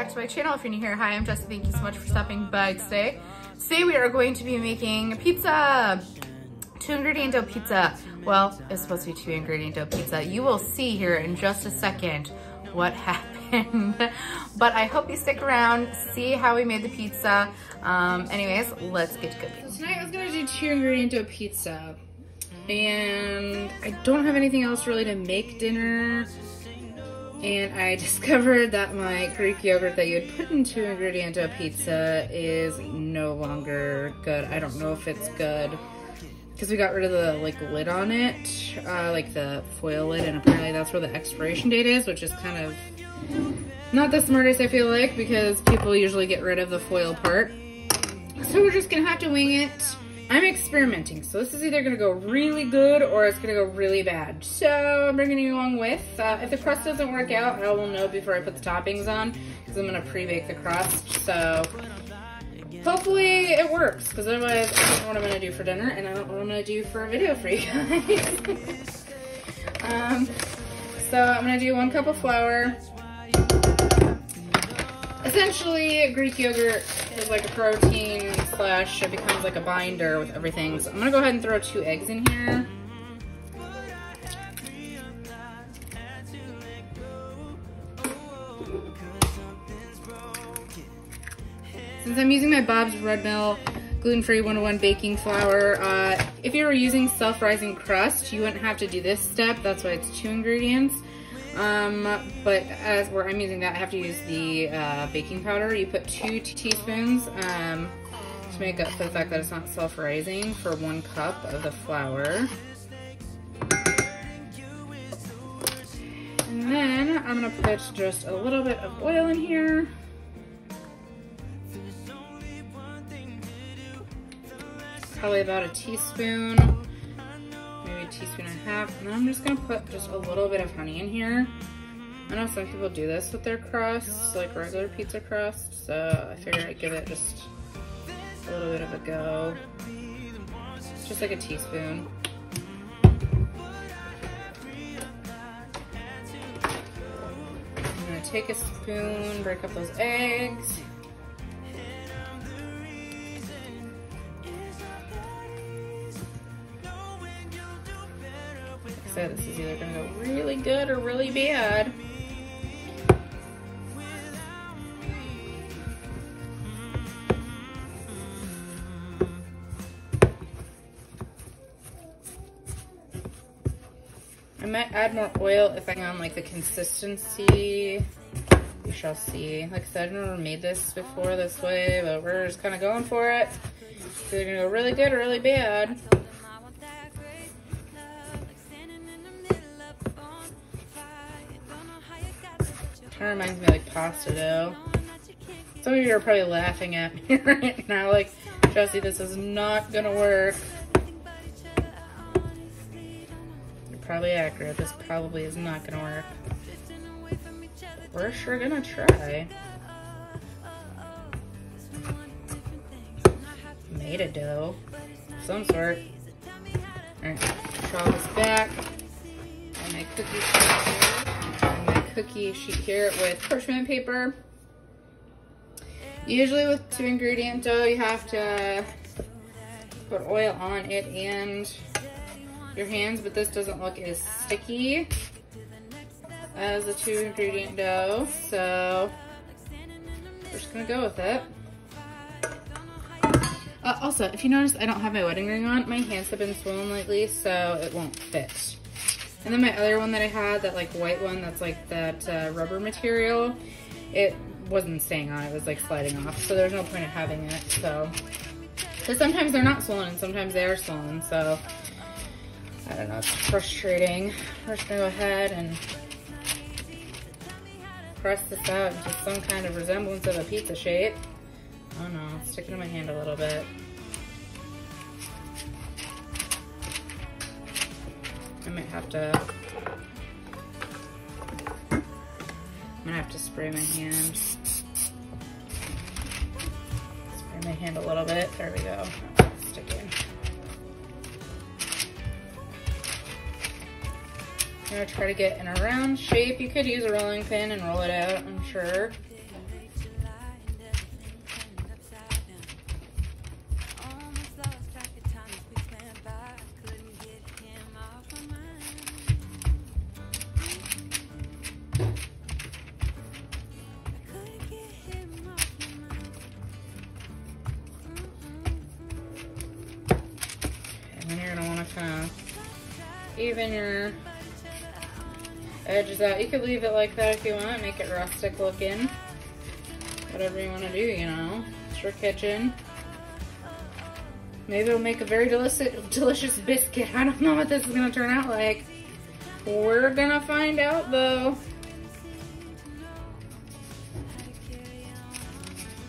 back to my channel. If you're new here, hi, I'm Jessie. Thank you so much for stopping by today. Today we are going to be making pizza, 2-ingredient dough pizza. Well, it's supposed to be 2-ingredient dough pizza. You will see here in just a second what happened. But I hope you stick around, see how we made the pizza. Anyways, let's get to cooking. So tonight I was gonna do 2-ingredient dough pizza. And I don't have anything else really to make dinner. And I discovered that my Greek yogurt that you had put in 2-ingredient dough pizza is no longer good. I don't know if it's good because we got rid of the lid on it, like the foil lid, and apparently that's where the expiration date is, which is kind of not the smartest, I feel like, because people usually get rid of the foil part. So we're just gonna have to wing it. I'm experimenting, so this is either gonna go really good or it's gonna go really bad. So I'm bringing you along with. If the crust doesn't work out, I will know before I put the toppings on, because I'm gonna pre-bake the crust. So hopefully it works, because otherwise I don't know what I'm gonna do for dinner, and I don't know what I'm gonna do for a video for you guys. So I'm gonna do 1 cup of flour. Essentially, Greek yogurt is like a protein slash, it becomes like a binder with everything. So I'm gonna go ahead and throw 2 eggs in here. Since I'm using my Bob's Red Mill gluten-free 101 baking flour, if you were using self-rising crust, you wouldn't have to do this step. That's why it's 2 ingredients. But as where I'm using that, I have to use the baking powder. You put 2 teaspoons to make up for the fact that it's not self-rising for 1 cup of the flour. And then I'm gonna put just a little bit of oil in here. Probably about a teaspoon. Maybe a teaspoon and a half, and then I'm just gonna put just a little bit of honey in here. I know some people do this with their crusts, like regular pizza crust, so I figured I'd give it just a little bit of a go. Just like a teaspoon. I'm gonna take a spoon, break up those eggs. So this is either gonna go really good or really bad. I might add more oil if I can like the consistency. We shall see. Like I said, I've never made this before this way, but we're just kind of going for it. It's either gonna go really good or really bad. Kind of reminds me of like pasta dough. Some of you are probably laughing at me right now, like, Jessie, this is not gonna work. You're probably accurate. This probably is not gonna work. We're sure gonna try. Made a dough of some sort. Alright, draw this back. And my cookie sheet here. And my cookie sheet here with parchment paper. Usually with 2-ingredient dough, you have to put oil on it and your hands, but this doesn't look as sticky as a 2-ingredient dough, so we're just gonna go with it. Also, if you notice, I don't have my wedding ring on. My hands have been swollen lately, so it won't fit. And then my other one that I had, that like white one, that's like that rubber material, it wasn't staying on, it was like sliding off, so there's no point in having it. So, because sometimes they're not swollen and sometimes they are swollen, so I don't know, it's frustrating. We're just gonna go ahead and press this out into some kind of resemblance of a pizza shape. Oh no, it's sticking to my hand a little bit. I might have to, I'm gonna have to spray my hand. Spray my hand a little bit, there we go. Stick in. I'm gonna try to get in a round shape. You could use a rolling pin and roll it out, I'm sure. then you're gonna wanna kind of even your edges out. You could leave it like that if you want, make it rustic looking. Whatever you wanna do, you know. It's your kitchen. Maybe it'll make a very delicious biscuit. I don't know what this is gonna turn out like. We're gonna find out though.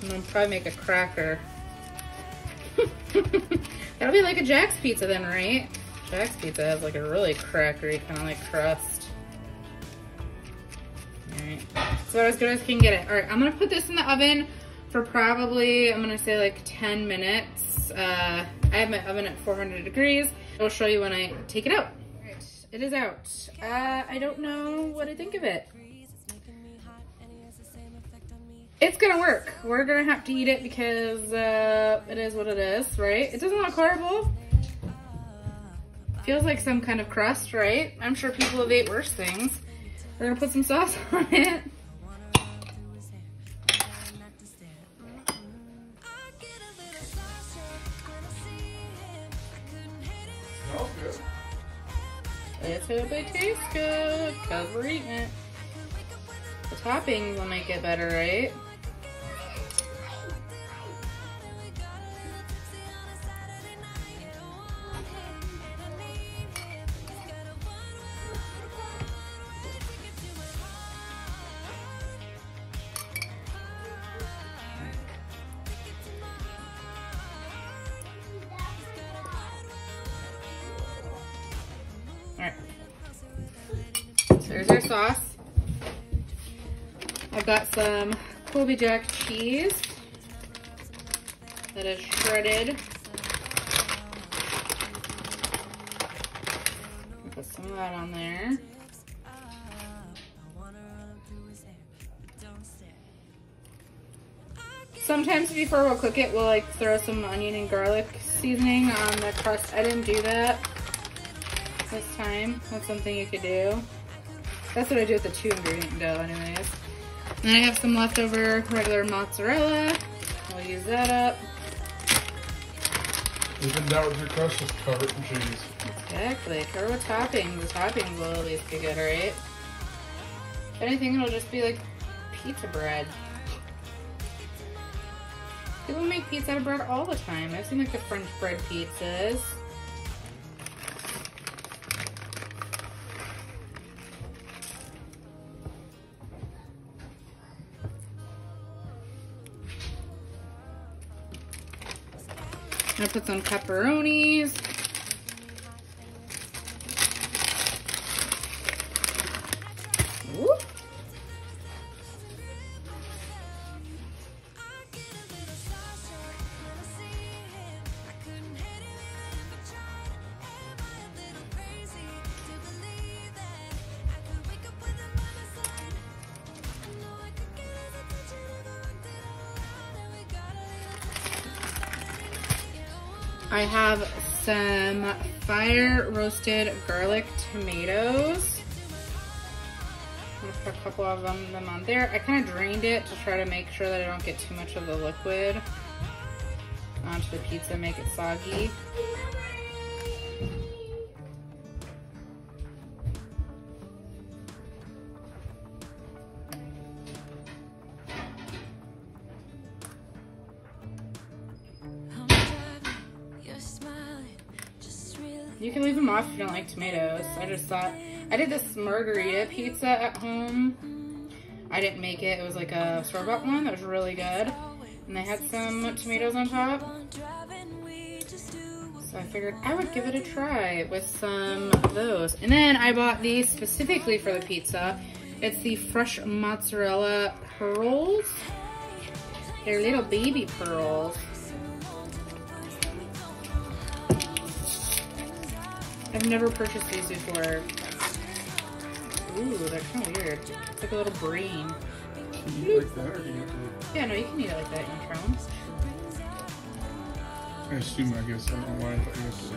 I'm gonna probably make a cracker. That'll be like a Jack's Pizza then, right? Jack's Pizza has like a really crackery kind of like crust. Alright, so as good as I can get it. Alright, I'm gonna put this in the oven for probably, I'm gonna say like 10 minutes. I have my oven at 400 degrees. I'll show you when I take it out. Alright, it is out. I don't know what I think of it. It's gonna work. We're gonna have to eat it because it is what it is, right? It doesn't look horrible. Feels like some kind of crust, right? I'm sure people have ate worse things. We're gonna put some sauce on it. Smells good. Let's hope it tastes good because we're eating it. The toppings will make it better, right? Alright, so there's our sauce. I've got some Colby Jack cheese that is shredded. Put some of that on there. Sometimes before we'll cook it, we'll like throw some onion and garlic seasoning on the crust. I didn't do that this time. That's something you could do. That's what I do with the 2-ingredient dough anyways. And I have some leftover regular mozzarella. We'll use that up. Even that with your crust, just cover it in cheese. Exactly. Cover with toppings. The toppings will at least be good, right? If anything, it'll just be like pizza bread. People make pizza out of bread all the time. I've seen like the French bread pizzas. I'm gonna put some pepperonis. Whoop. I have some fire roasted garlic tomatoes. I'm gonna put a couple of them on there. I kind of drained it to try to make sure that I don't get too much of the liquid onto the pizza, make it soggy. You can leave them off if you don't like tomatoes. I just thought, I did this margarita pizza at home. I didn't make it. It was like a store-bought one that was really good. And they had some tomatoes on top. So I figured I would give it a try with some of those. And then I bought these specifically for the pizza. It's the fresh mozzarella pearls. They're little baby pearls. I've never purchased these before. Ooh, they're kind of weird. It's like a little brain. Can you eat like that, or do you have to? Yeah, no, you can eat it like that in Trump. I assume, I guess, I don't know why, but you have to.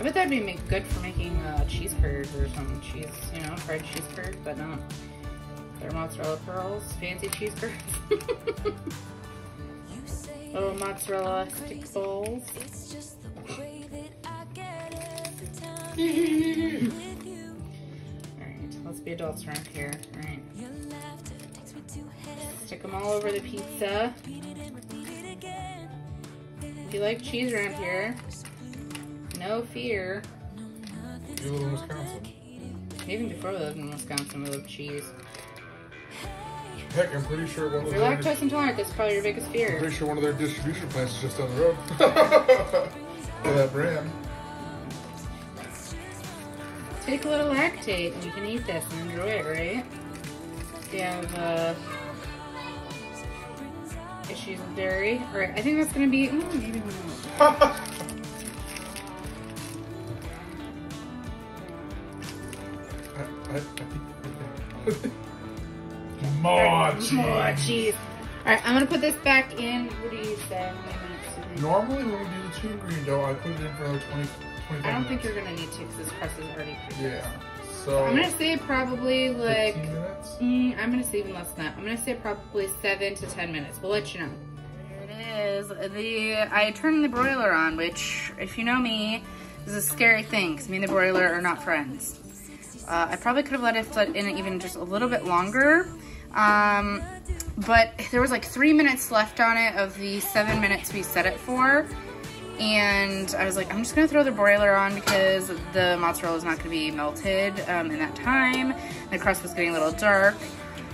I bet that'd be good for making cheese curds or some cheese, you know, fried cheese curds, but not. They're mozzarella pearls, fancy cheese curds. Little mozzarella stick balls. the adults around here. All right. Stick them all over the pizza. If you like cheese around here, no fear. You live in Wisconsin. Even before we lived in Wisconsin, we loved cheese. Heck, I'm pretty sure one of If you're lactose intolerant, that's probably your biggest I'm fear. pretty sure one of their distribution plants is just down the road. For that brand. Take a little lactate and you can eat this and enjoy it, right? If you have issues with dairy. Alright, I think that's gonna be maybe one more. More cheese. More cheese. Alright, I'm gonna put this back in. What do you say? Normally when we do the 2 ingredient dough, I put it in for another 20, 25 I don't minutes. think you're gonna need to because this crust is already pretty. Yeah. So I'm gonna say probably like 15 minutes? I'm gonna say even less than that. I'm gonna say probably 7 to 10 minutes. We'll let you know. There it is. I turned the broiler on, which, if you know me, is a scary thing because me and the broiler are not friends. I probably could have let it in even just a little bit longer, but there was like 3 minutes left on it of the 7 minutes we set it for. And I was like, I'm just gonna throw the broiler on because the mozzarella is not gonna be melted in that time. The crust was getting a little dark.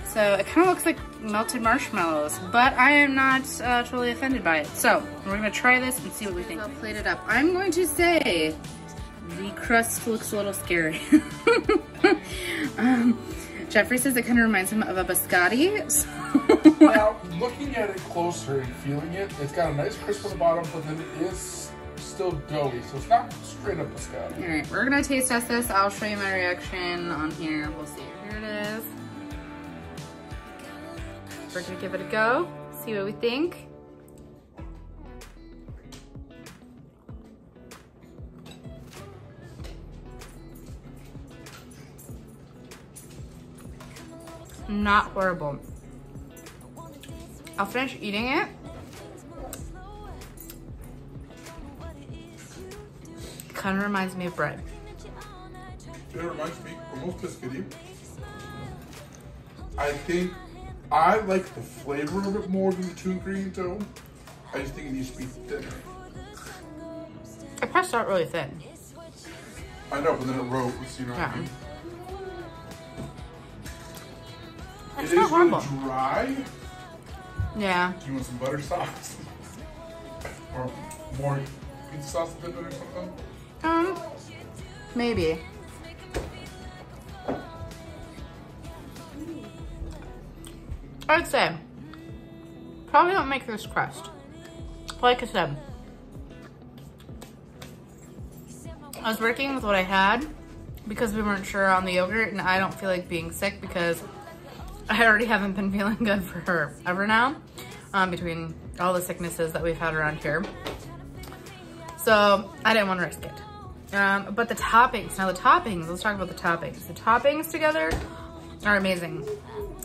So it kind of looks like melted marshmallows, but I am not totally offended by it. So we're gonna try this and see what we think. I'll plate it up. I'm going to say the crust looks a little scary. Jeffrey says it kind of reminds him of a biscotti. So Now, looking at it closer and feeling it, it's got a nice crisp on the bottom, but then it is still doughy, so it's not straight up biscotti. all right, we're gonna taste test this. I'll show you my reaction on here. We'll see. Here it is. We're gonna give it a go, see what we think. Not horrible. I'll finish eating it. Kind of reminds me of bread. It reminds me almost biscuity. I think I like the flavor of it more than the 2 ingredient dough. I just think it needs to be thinner. I pressed out really thin. I know, but then it rose, you know what I mean? It's It not is really horrible. dry. Yeah. Do you want some butter sauce? Or more pizza sauce to dip in or something? Maybe. I'd say probably don't make this crust. Like I said, I was working with what I had because we weren't sure on the yogurt, and I don't feel like being sick because I already haven't been feeling good for forever now, between all the sicknesses that we've had around here. So I didn't want to risk it. But the toppings, let's talk about the toppings. The toppings together are amazing.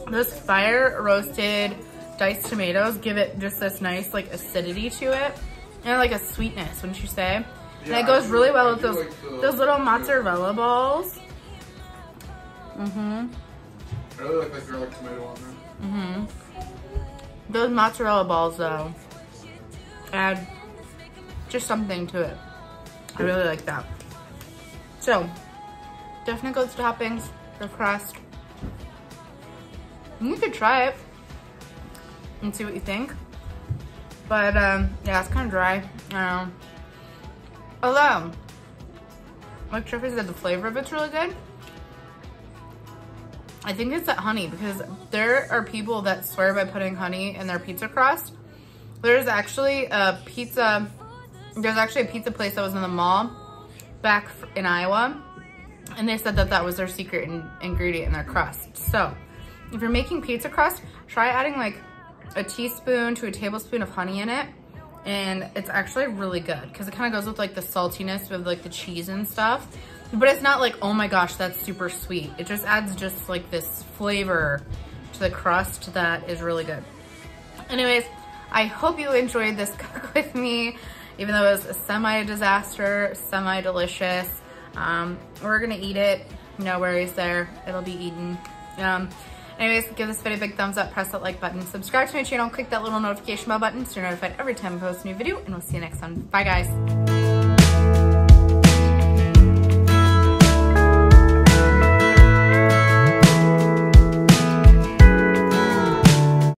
Those fire roasted diced tomatoes give it just this nice like acidity to it and like a sweetness, wouldn't you say? Yeah, and it goes really well I with do those like those little mozzarella balls. I really like that garlic tomato on there. Those mozzarella balls though add just something to it. I really like that. So definitely go with the toppings, the crust. You could try it and see what you think. But yeah, it's kind of dry. Although, like Jeffrey said, the flavor of it's really good. I think it's that honey, because there are people that swear by putting honey in their pizza crust. There's actually a pizza place that was in the mall back in Iowa, and they said that that was their secret ingredient in their crust. So if you're making pizza crust, try adding like a teaspoon to a tablespoon of honey in it, and it's actually really good because it kind of goes with like the saltiness with like the cheese and stuff. But it's not like, oh my gosh, that's super sweet. It just adds just like this flavor to the crust that is really good. Anyways, I hope you enjoyed this cook with me, even though it was a semi-disaster, semi-delicious. We're gonna eat it No worries there. It'll be eaten. Anyways, give this video a big thumbs up, press that like button, subscribe to my channel, click that little notification bell button so you're notified every time I post a new video, and we'll see you next time. Bye, guys.